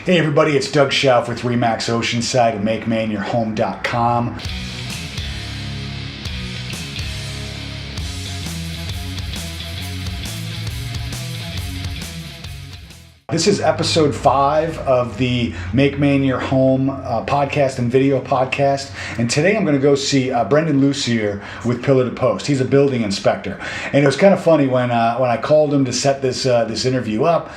Hey everybody, it's Doug Schauf with Remax Oceanside and MakeMaineYourHome.com. This is episode 5 of the Make Maine Your Home podcast and video podcast. And today I'm going to go see Brandon Lussier with Pillar to Post. He's a building inspector. And it was kind of funny when I called him to set this interview up.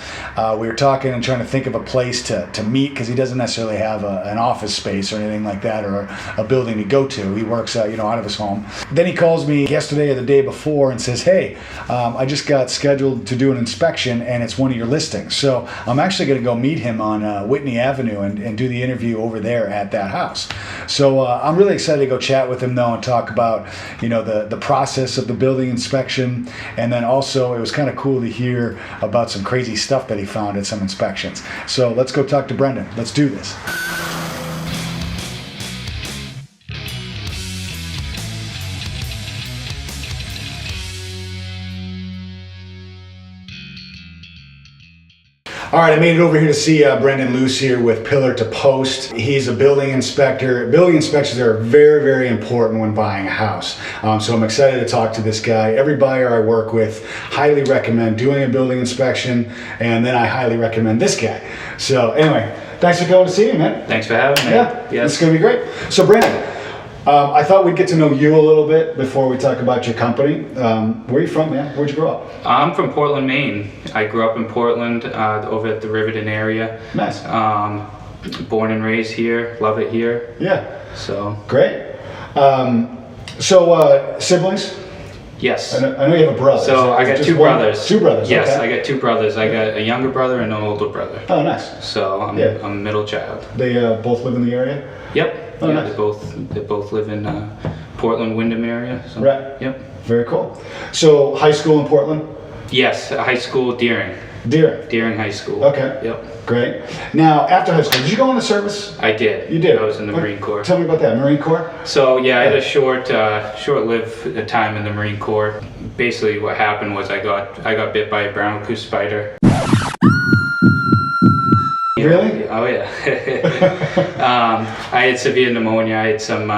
We were talking and trying to think of a place to meet because he doesn't necessarily have an office space or anything like that or a building to go to. He works out of his home. Then he calls me yesterday or the day before and says, hey, I just got scheduled to do an inspection and it's one of your listings. So I'm actually going to go meet him on Whitney Avenue and do the interview over there at that house. So I'm really excited to go chat with him though and talk about the process of the building inspection, and then also it was kind of cool to hear about some crazy stuff that he found at some inspections. So let's go talk to Brendan. Let's do this. All right, I made it over here to see Brandon Lussier with Pillar to Post. He's a building inspector. Building inspections are very, very important when buying a house. So I'm excited to talk to this guy. Every buyer I work with highly recommend doing a building inspection, and then I highly recommend this guy. So anyway, thanks for coming to see me, man. Thanks for having me. Yeah, yes. It's gonna be great. So Brandon, I thought we'd get to know you a little bit before we talk about your company. Where are you from, man? Where'd you grow up? I'm from Portland, Maine. I grew up in Portland, over at the Riverton area. Nice. Born and raised here. Love it here. Yeah. So. Great. Siblings? Yes. I know you have a brother. So I got two brothers. Two brothers. Yes, okay. I got two brothers. I got a younger brother and an older brother. Oh, nice. So I'm a middle child. They both live in the area? Yep. Oh, yeah, nice. They both live in Portland, Wyndham area. So, right. Yep. Very cool. So high school in Portland? Yes, high school, Deering. Deering High School. Okay. Yep. Great. Now, after high school, did you go in the service? I did. You did? I was in the Marine Corps. Tell me about that, Marine Corps? So yeah, I had a short-lived time in the Marine Corps. Basically what happened was I got bit by a brown goose spider. Really? Oh yeah. I had severe pneumonia. I had some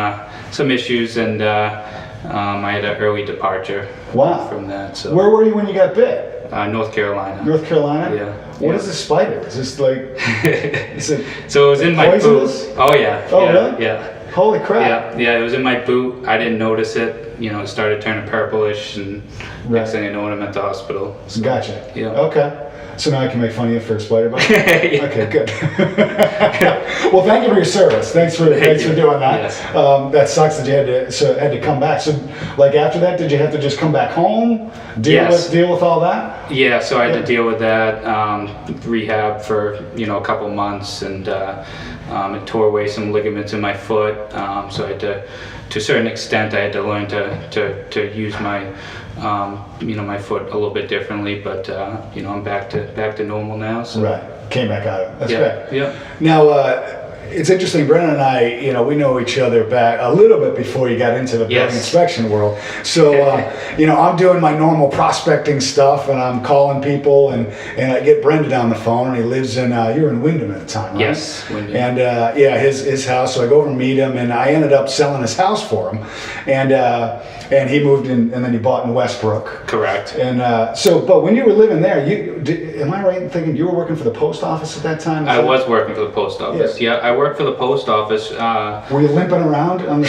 issues, and I had an early departure. Wow. From that. So. Where were you when you got bit? North Carolina. North Carolina? Yeah. What is this spider? Is this like? Is it? So it was in my poisonous? boot. Oh yeah. Oh yeah, really? Yeah. Holy crap. Yeah. It was in my boot. I didn't notice it. It started turning purplish, and next thing I know, I'm at the hospital. So, gotcha. Yeah. Okay. So now I can make fun of you for a spider bite? Yeah. Okay, good. Well, thank you for your service. Thanks for doing that. Yes. That sucks that you had to come back. So, like after that, did you have to just come back home, deal with all that? Yeah. So I had to deal with that, rehab for a couple months, and it tore away some ligaments in my foot. So I had to a certain extent, I had to learn to use my my foot a little bit differently, but I'm back to normal now. So. Right, came back out of it. That's great. Yeah. Now, it's interesting, Brandon and I, we know each other back a little bit before you got into the building inspection world. So, I'm doing my normal prospecting stuff, and I'm calling people, and I get Brendan on the phone, and he lives in, you were in Wyndham at the time, right? Yes, Wyndham. And, his house, so I go over and meet him, and I ended up selling his house for him, and he moved in, and then he bought in Westbrook. Correct. And but when you were living there, am I right in thinking you were working for the post office at that time? I was working for the post office. Yeah, I worked for the post office. Were you limping around on the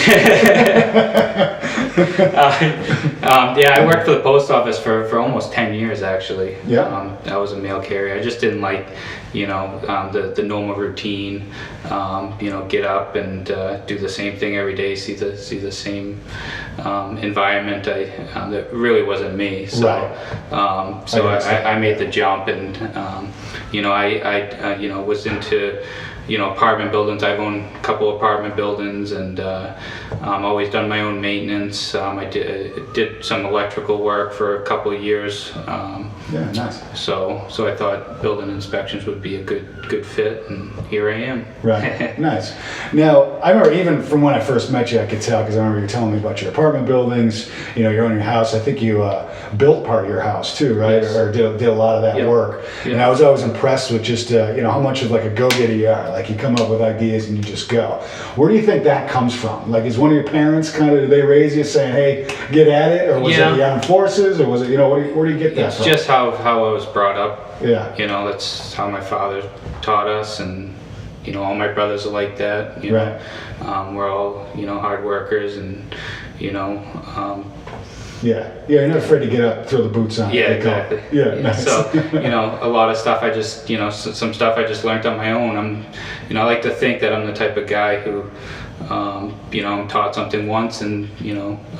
I worked for the post office for almost 10 years actually. Yeah. I was a mail carrier. I just didn't like, the normal routine. Get up and do the same thing every day. See the same environment. That really wasn't me. So, right. I made the jump, and I was into apartment buildings. I've owned a couple apartment buildings, and always done my own maintenance. I did some electrical work for a couple of years. Yeah, nice. So I thought building inspections would be a good fit, and here I am. Right, nice. Now, I remember even from when I first met you, I could tell, because I remember you telling me about your apartment buildings, you own your house. I think you built part of your house too, right? Yes. Or did a lot of that work. Yeah. And I was always impressed with just, how much of like a go-getter you are. Like you come up with ideas and you just go. Where do you think that comes from? Like, is one of your parents did they raise you saying, hey, get at it? Or was it the armed forces? Or was it, where do you get that from? It's just how I was brought up. Yeah. That's how my father taught us, and all my brothers are like that. Right. We're all hard workers, and Yeah, you're not afraid to get up, throw the boots on. Yeah, exactly. Yeah, nice. So a lot of stuff I just some stuff I just learned on my own. I like to think that I'm the type of guy who I'm taught something once, and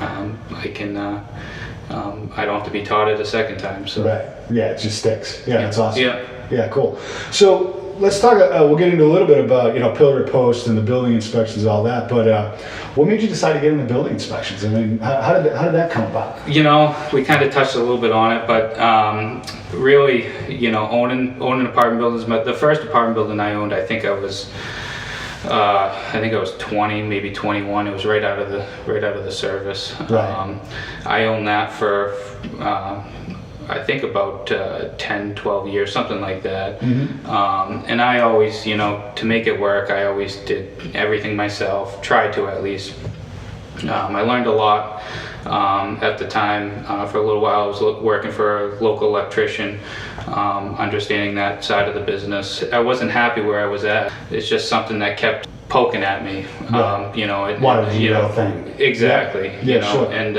I can I don't have to be taught it a second time. So right. Yeah, it just sticks. Yeah, that's awesome. Yeah, cool. So let's talk. We'll get into a little bit about pillar to post and the building inspections, all that. But what made you decide to get into building inspections? I mean, how did that come about? We kind of touched a little bit on it, but really, owning apartment buildings. But the first apartment building I owned, I think I was 20, maybe 21. It was right out of the service. Right. I owned that for I think about 10, 12 years, something like that. Mm-hmm. And I always, to make it work, I always did everything myself, tried to at least. I learned a lot at the time. For a little while, I was working for a local electrician, understanding that side of the business. I wasn't happy where I was at. It's just something that kept poking at me. Right. What did you think? Exactly. Yeah, sure. And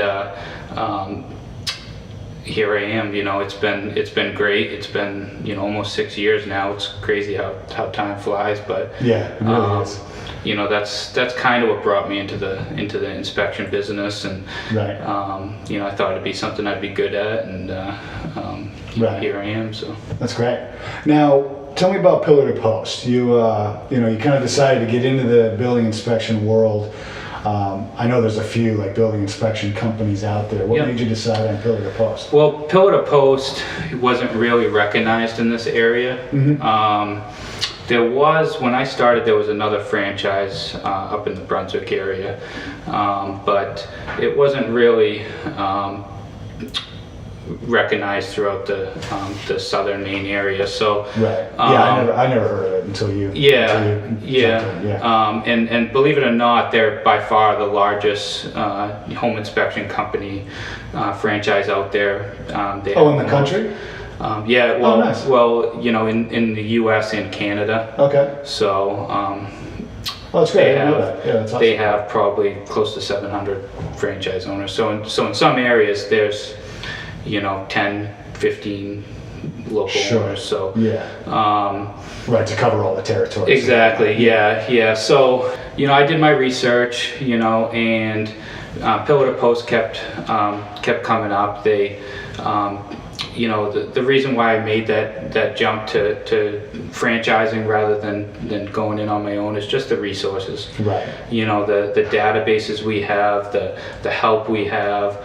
here I am. It's been great. It's been almost 6 years now. It's crazy how time flies, but yeah, it really is. That's kind of what brought me into the inspection business, and right. I thought it'd be something I'd be good at, and right. Here I am. So that's great. Now, tell me about pillar to post. You kind of decided to get into the building inspection world. I know there's a few like building inspection companies out there. What made you decide on pillar to post? Well, pillar to post wasn't really recognized in this area. Mm-hmm. There was, when I started, there was another franchise up in the Brunswick area, but it wasn't really recognized throughout the southern Maine area. So right. Yeah, I never heard of it until you. And believe it or not, they're by far the largest home inspection company franchise out there. In the country? Nice. Well, in the U.S. and Canada. Okay. So. That's great. That's awesome. They have probably close to 700 franchise owners. So in some areas there's 10, 15 local owners. So right, to cover all the territories. Exactly. Yeah. So I did my research, and pillar to post kept coming up. They the reason why I made that jump to franchising rather than going in on my own is just the resources. Right. The databases we have, the help we have,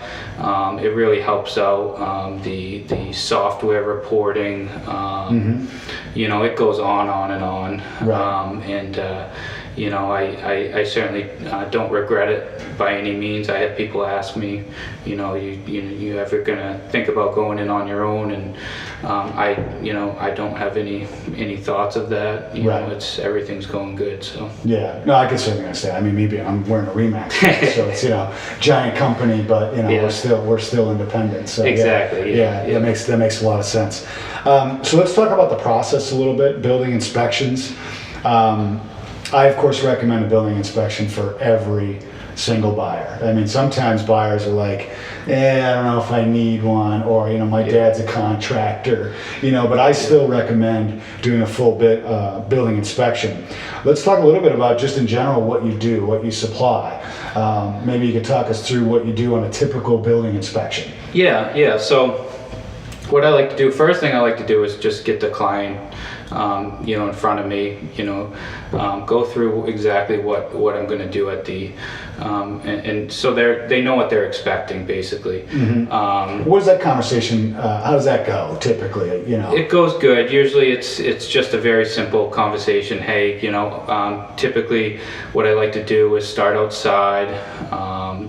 it really helps out. The software reporting, mm-hmm. It goes on and on. Right. I certainly don't regret it by any means. I had people ask me, you ever gonna think about going in on your own? And I don't have any thoughts of that. It's everything's going good. So yeah, no, I can certainly understand. I mean, maybe I'm wearing a Remax, so it's giant company, but we're still independent. So exactly. Yeah. That makes a lot of sense. So let's talk about the process a little bit. Building inspections. I, of course, recommend a building inspection for every single buyer. I mean, sometimes buyers are like, I don't know if I need one, or, my dad's a contractor, but I still recommend doing a full building inspection. Let's talk a little bit about just in general what you do, what you supply. Maybe you could talk us through what you do on a typical building inspection. Yeah. So What I like to do, first thing I like to do is just get the client, in front of me, go through exactly what I'm going to do at the, and so they know what they're expecting, basically. What is that conversation? How does that go typically? It goes good. Usually it's just a very simple conversation. Hey, typically what I like to do is start outside,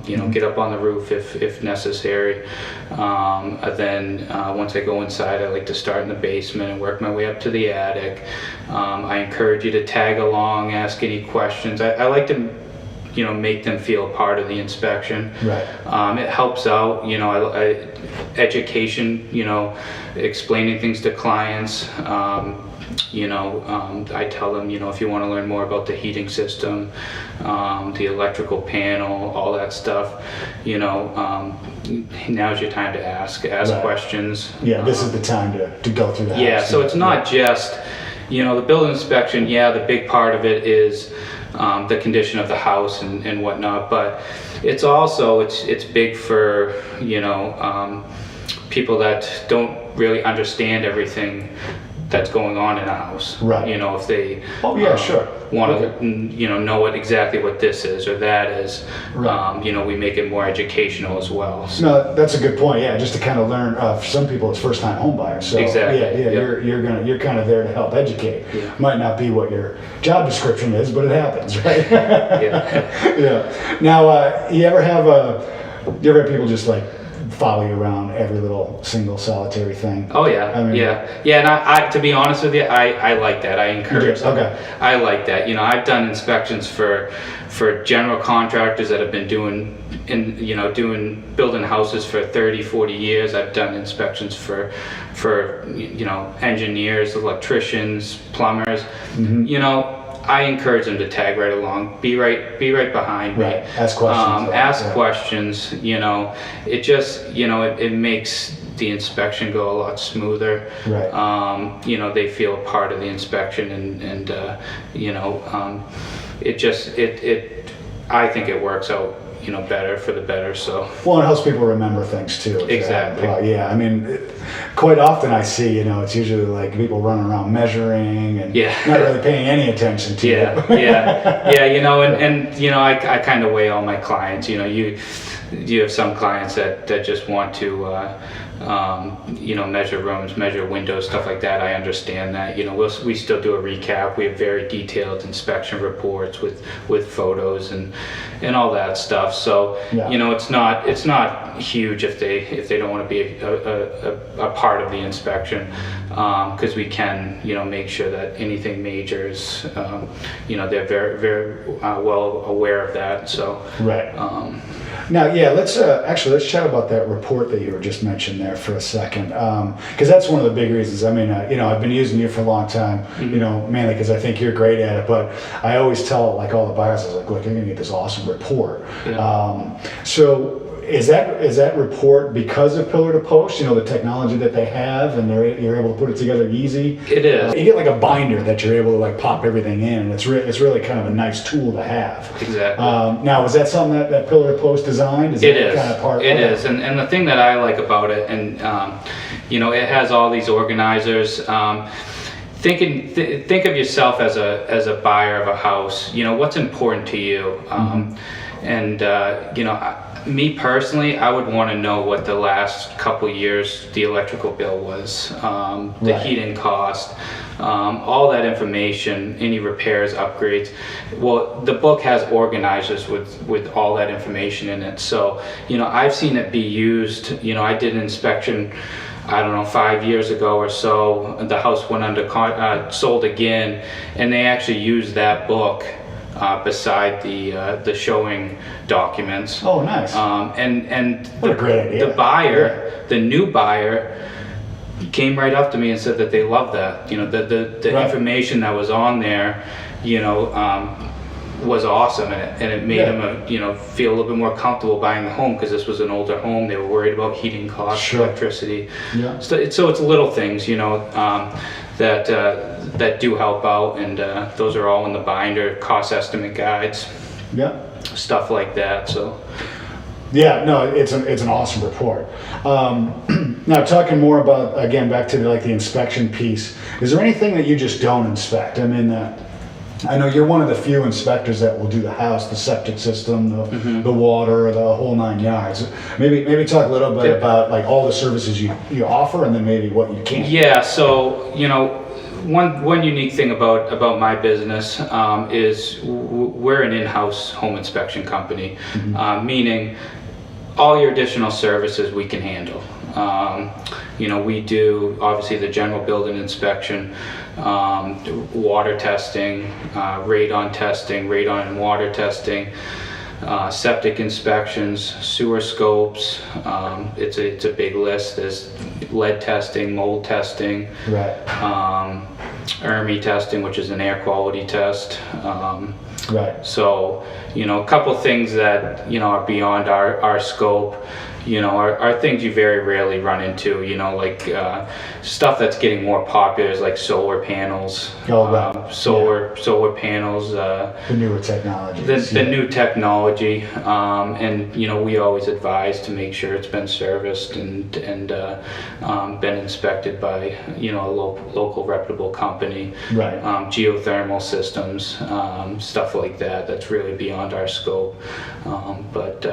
get up on the roof if necessary. Then once I go inside, I like to start in the basement and work my way up to the attic. I encourage you to tag along, ask any questions. I like to make them feel part of the inspection. Right. It helps out, education, explaining things to clients. I tell them, if you want to learn more about the heating system, the electrical panel, all that stuff, now's your time to ask Right. questions. Yeah, this is the time to go through that. Yeah, so it's not just, the building inspection, the big part of it is the condition of the house and whatnot, but it's also, it's big for, people that don't really understand everything that's going on in a house. Right. If they Sure. want to know exactly what this is or that is, Right. we make it more educational as well. So, No, that's a good point. Yeah, just to kind of learn. For some people, it's first-time home buyers. So Exactly. Yeah. Yep. You're kind of there to help educate. Yeah. Might not be what your job description is, but it happens, right? yeah. Yeah. Now, you ever have people just like follow you around every little single solitary thing? Oh yeah, I mean, yeah. And I, to be honest with you, I like that. I encourage that. Okay. I like that. I've done inspections for general contractors that have been doing building houses for 30, 40 years. I've done inspections for engineers, electricians, plumbers. I encourage them to tag right along. Be right behind me. Right. Ask questions. Ask questions. It just it makes the inspection go a lot smoother. Right. They feel a part of the inspection, and I think it works out better for the better. So Well, it helps people remember things too. Exactly. Yeah, I mean, quite often I see, it's usually like people running around measuring and not really paying any attention to it. I kind of weigh all my clients. You have some clients that just want to measure rooms, measure windows, stuff like that. I understand that. We still do a recap. We have very detailed inspection reports with photos and all that stuff. So it's not huge if they don't want to be a part of the inspection, because we can make sure that anything major is they're very very well aware of that. So Right. Now, let's chat about that report that you were just mentioned there for a second, because that's one of the big reasons. I mean, I've been using you for a long time, mainly because I think you're great at it. But I always tell all the buyers, I was like, look, you're gonna get this awesome report. So is that report because of Pillar to Post? The technology that they have, and you're able to put it together easy. It is. You get like a binder that you're able to like pop everything in, and it's really kind of a nice tool to have. Exactly. Now, is that something that Pillar to Post designed? It is. Kind of part it is, and the thing that I like about it, and it has all these organizers. Think of yourself as a buyer of a house. What's important to you, me personally, I would want to know what the last couple years the electrical bill was, the heating cost, all that information, any repairs, upgrades. Well, the book has organizers with all that information in it. So, I've seen it be used. I did an inspection, I don't know, 5 years ago or so. The house went sold again, and they actually used that book beside the showing documents. Oh, nice. And what a great idea. The new buyer came right up to me and said that they loved that. The information that was on there, was awesome, and it made them feel a little bit more comfortable buying the home, because this was an older home. They were worried about heating costs, electricity. Yeah. So it's little things, that do help out, and those are all in the binder, cost estimate guides, stuff like that. So it's an awesome report. Now, talking more about, again, back to like the inspection piece, is there anything that you just don't inspect? I mean, I know you're one of the few inspectors that will do the house, the septic system, the water, the whole 9 yards. Maybe talk a little bit about like all the services you offer, and then maybe what you can't. Yeah, so one unique thing about my business is we're an in-house home inspection company, meaning all your additional services we can handle. We do obviously the general building inspection, water testing, radon testing, radon and water testing, septic inspections, sewer scopes. It's a big list. There's lead testing, mold testing, Right. ERMI testing, which is an air quality test. Right. So, a couple things that, are beyond our scope, are things you very rarely run into, like stuff that's getting more popular is like solar panels, solar panels, the newer technology. The new technology, and we always advise to make sure it's been serviced and been inspected by a local reputable company. Right. Geothermal systems, stuff like that. That's really beyond our scope, but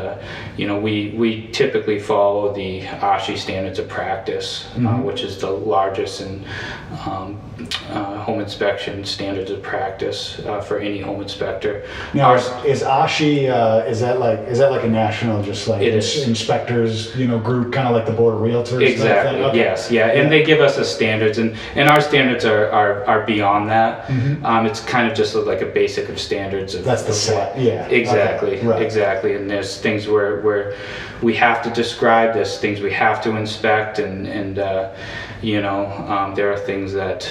we typically follow the ASHI standards of practice, which is the largest and home inspection standards of practice for any home inspector. Now, is ASHI is that like a national just like inspectors group, kind of like the board of realtors? Exactly. Okay. Yes. Yeah. And they give us the standards, and our standards are beyond that. It's kind of just like a basic of standards. That's the set. Yeah. Exactly. Okay. Right. Exactly. And there's things where we have to describe, there's things we have to inspect, and there are things that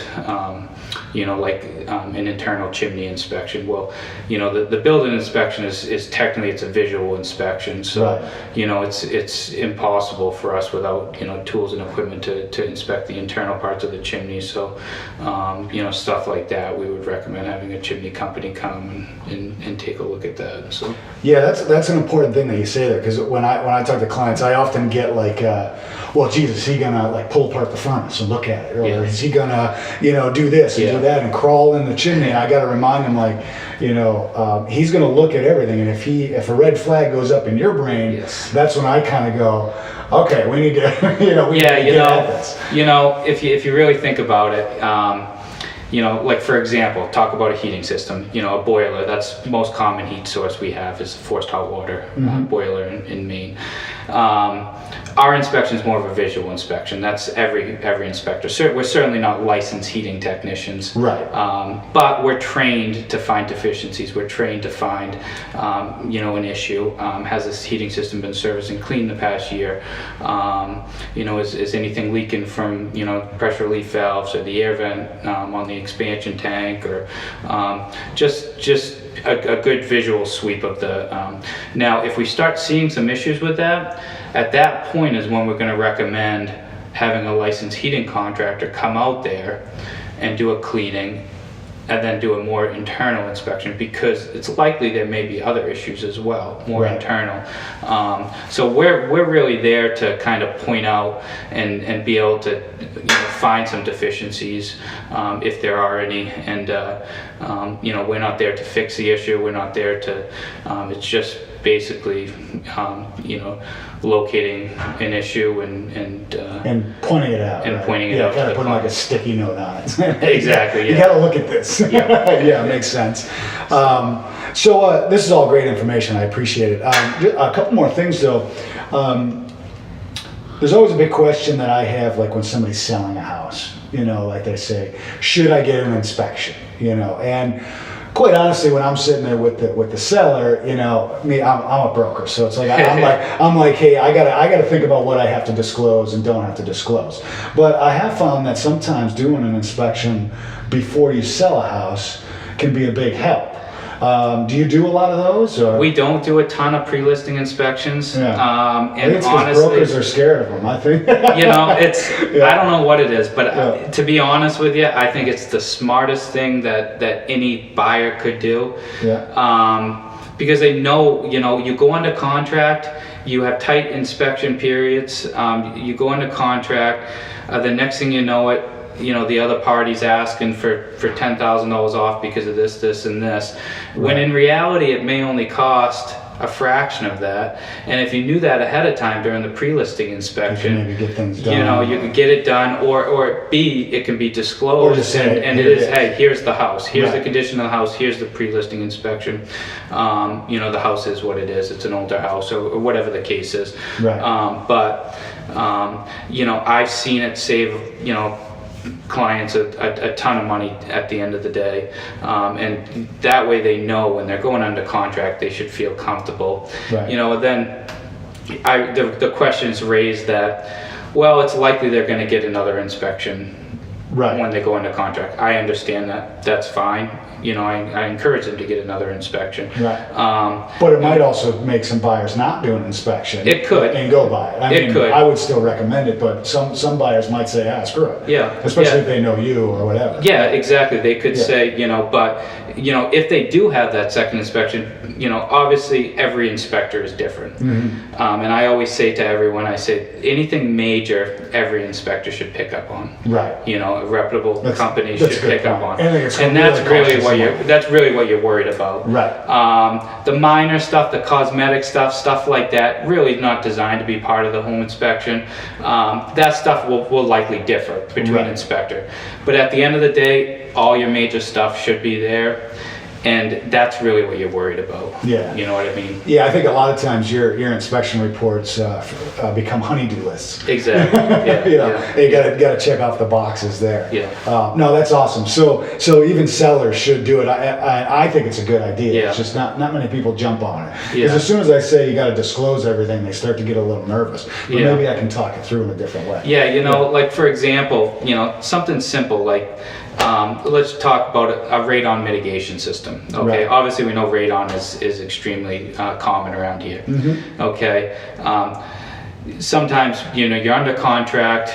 like an internal chimney inspection. Well, the building inspection is technically it's a visual inspection, so right. It's impossible for us without tools and equipment to inspect the internal parts of the chimney. So stuff like that, we would recommend having a chimney company come and take a look at that. So yeah, that's an important thing that you say there, because when I talk to clients, I often get like, well, geez, is he gonna like pull apart the furnace and look at it, or is he gonna do this and do that and crawl in the chimney? And I got to remind him, like, he's gonna look at everything, and if a red flag goes up in your brain, that's when I kind of go, okay, we need to we need to get at this. If you really think about it, like for example, talk about a heating system, a boiler. That's the most common heat source we have is forced hot water boiler in Maine. Our inspection is more of a visual inspection. That's every inspector. We're certainly not licensed heating technicians, right? But we're trained to find deficiencies. We're trained to find, an issue. Has this heating system been serviced and cleaned the past year? Is anything leaking from pressure relief valves or the air vent on the expansion tank, or just a good visual sweep of the. Now, if we start seeing some issues with that, at that point is when we're going to recommend having a licensed heating contractor come out there and do a cleaning, and then do a more internal inspection, because it's likely there may be other issues as well, more internal. So we're really there to kind of point out and be able to find some deficiencies if there are any, and we're not there to fix the issue. We're not there to. It's just basically locating an issue and pointing it out, pointing it out. Kind of putting like a sticky note on it. Exactly. You got to look at this. Yeah, makes sense. So this is all great information. I appreciate it. A couple more things though. There's always a big question that I have, like when somebody's selling a house. Like they say, should I get an inspection? And quite honestly, when I'm sitting there with the seller, I'm a broker, so it's like I'm like, hey, I gotta think about what I have to disclose and don't have to disclose. But I have found that sometimes doing an inspection before you sell a house can be a big help. Do you do a lot of those? Or? We don't do a ton of pre-listing inspections. Yeah. And I think it's honestly, brokers are scared of them, I think. I don't know what it is, but to be honest with you, I think it's the smartest thing that any buyer could do. Yeah. Because they know, you go under contract you have tight inspection periods. You go into contract. The next thing you know it, the other party's asking for $10,000 off because of this, and this. Right. When in reality, it may only cost a fraction of that. And if you knew that ahead of time during the pre-listing inspection, you can maybe get things done. You can get it done, or B, it can be disclosed, or just say, and it is, hey, here's the house, here's right. the condition of the house, here's the pre-listing inspection. The house is what it is. It's an older house, or whatever the case is. Right. I've seen it save, clients a ton of money at the end of the day, and that way they know when they're going under contract they should feel comfortable. Right. Then the questions raised that, well, it's likely they're going to get another inspection right. when they go into contract. I understand that. That's fine. I encourage them to get another inspection. Right. But it might also make some buyers not do an inspection. It could. And go buy it. It could. I would still recommend it, but some buyers might say, screw it. Yeah. Especially if they know you or whatever. Yeah, exactly. They could say, but if they do have that second inspection, obviously every inspector is different. Mm-hmm. And I always say to everyone, I say, anything major, every inspector should pick up on. Right. A reputable company should pick up on. And that's really what you're worried about. Right. The minor stuff, the cosmetic stuff like that, really not designed to be part of the home inspection. That stuff will likely differ between right. inspector. But at the end of the day, all your major stuff should be there. And that's really what you're worried about. Yeah. You know what I mean? Yeah, I think a lot of times your inspection reports become honeydew lists. Exactly. Yeah. You got to check off the boxes there. Yeah. No, that's awesome. So even sellers should do it. I think it's a good idea. Yeah. It's just not many people jump on it. Yeah. Because as soon as I say you got to disclose everything, they start to get a little nervous. But yeah. maybe I can talk it through in a different way. Yeah. Like for example, something simple like. Let's talk about a radon mitigation system. Okay, right. Obviously we know radon is extremely common around here. Mm-hmm. Okay, sometimes you're under contract,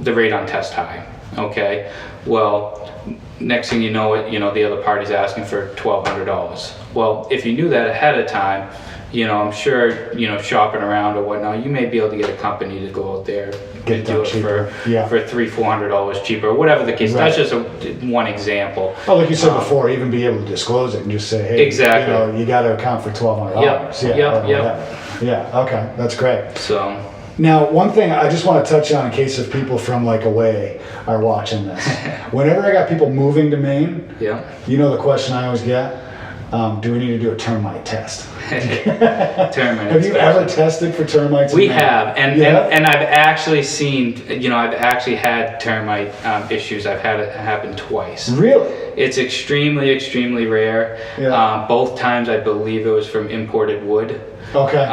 the radon test high. Okay, well, next thing you know it, the other party's asking for $1,200. Well, if you knew that ahead of time, I'm sure, shopping around or whatnot, you may be able to get a company to go out there and do it for $300-400 cheaper, or whatever the case. Right. That's just one example. Oh, like you said before, even be able to disclose it and just say, hey, exactly. You got to account for $1,200. Yep. Yeah. Okay, that's great. So. Now, one thing I just want to touch on in case if people from away are watching this. Whenever I got people moving to Maine, the question I always get, do we need to do a termite test? Termite have you ever tested for termites? We have, and I've actually seen, I've actually had termite issues. I've had it happen twice. Really? It's extremely, extremely rare. Yeah. Both times I believe it was from imported wood. Okay.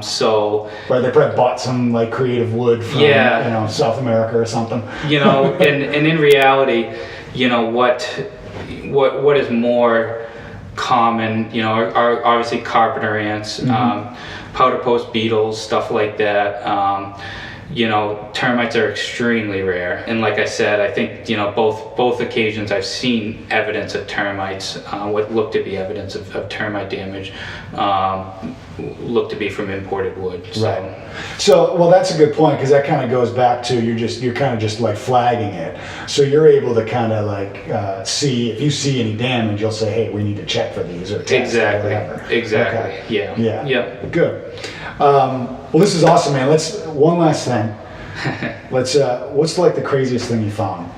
So. Right, they probably bought some creative wood from South America or something. And in reality, what is more common, are obviously carpenter ants, powder post beetles, stuff like that. Termites are extremely rare, and like I said, I think both occasions I've seen evidence of termites, what looked to be evidence of termite damage, looked to be from imported wood. So. Right. So, well, that's a good point, because that kind of goes back to you're kind of just flagging it. So you're able to kind of see if you see any damage, you'll say, hey, we need to check for these or test exactly. or whatever. Exactly. Okay. Yeah. Yeah. Good. Well, this is awesome, man. One last thing. What's the craziest thing you found?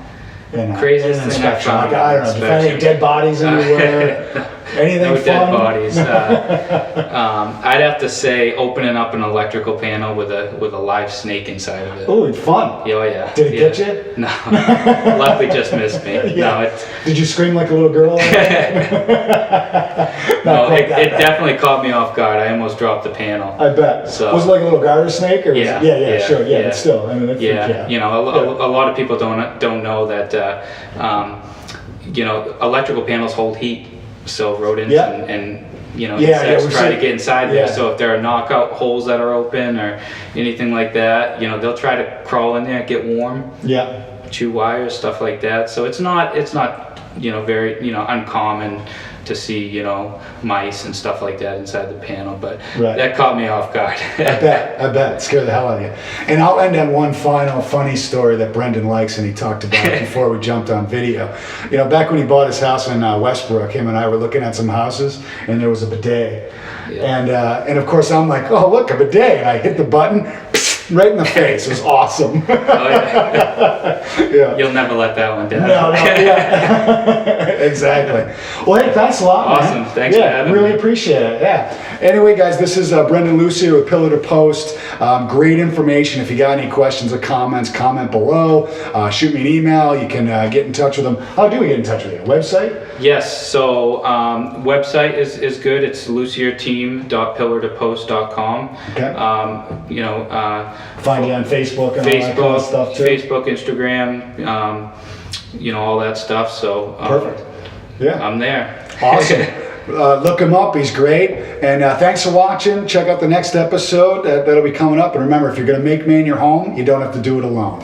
Craziest thing I found. I don't know. Did you find any dead bodies anywhere? Anything no fun? Dead bodies. I'd have to say opening up an electrical panel with a live snake inside of it. Oh, it's fun. Oh yeah. Did it get you? No. Luckily, just missed me. Yeah. No, Did you scream like a little girl? No, it definitely caught me off guard. I almost dropped the panel. I bet. So, was it like a little garter snake? Or yeah, sure. Yeah, but still, I mean, that freaked you out. A lot of people don't know that electrical panels hold heat, so rodents and insects try to get inside there. So if there are knockout holes that are open or anything like that, they'll try to crawl in there, get warm, chew wires, stuff like that. So it's not very uncommon to see, you know, mice and stuff like that inside the panel, but Right. that caught me off guard. I bet. Scared the hell out of you. And I'll end on one final funny story that Brendan likes and he talked about before we jumped on video. You know, back when he bought his house in Westbrook, him and I were looking at some houses and there was a bidet. Yeah. And of course I'm like, oh look, a bidet, and I hit the button, right in the face. It was awesome. Oh, yeah. Yeah. You'll never let that one down. No, yeah. Exactly. Well, hey, thanks a lot, Awesome. man. Thanks for having really me. appreciate it. Yeah. Anyway, guys, this is Brandon Lussier with Pillar to Post. Great information. If you got any questions or comments, comment below. Shoot me an email. You can get in touch with them. How do we get in touch with you? Website? Yes, so website is good. It's LussierTeam.pillartopost.com. Okay. You know, Find you on Facebook and all that kind of stuff too. Facebook, Instagram, you know, all that stuff. So Perfect. Yeah. I'm there. Awesome. Look him up. He's great. And thanks for watching. Check out the next episode that'll be coming up. And remember, if you're going to make Maine your home, you don't have to do it alone.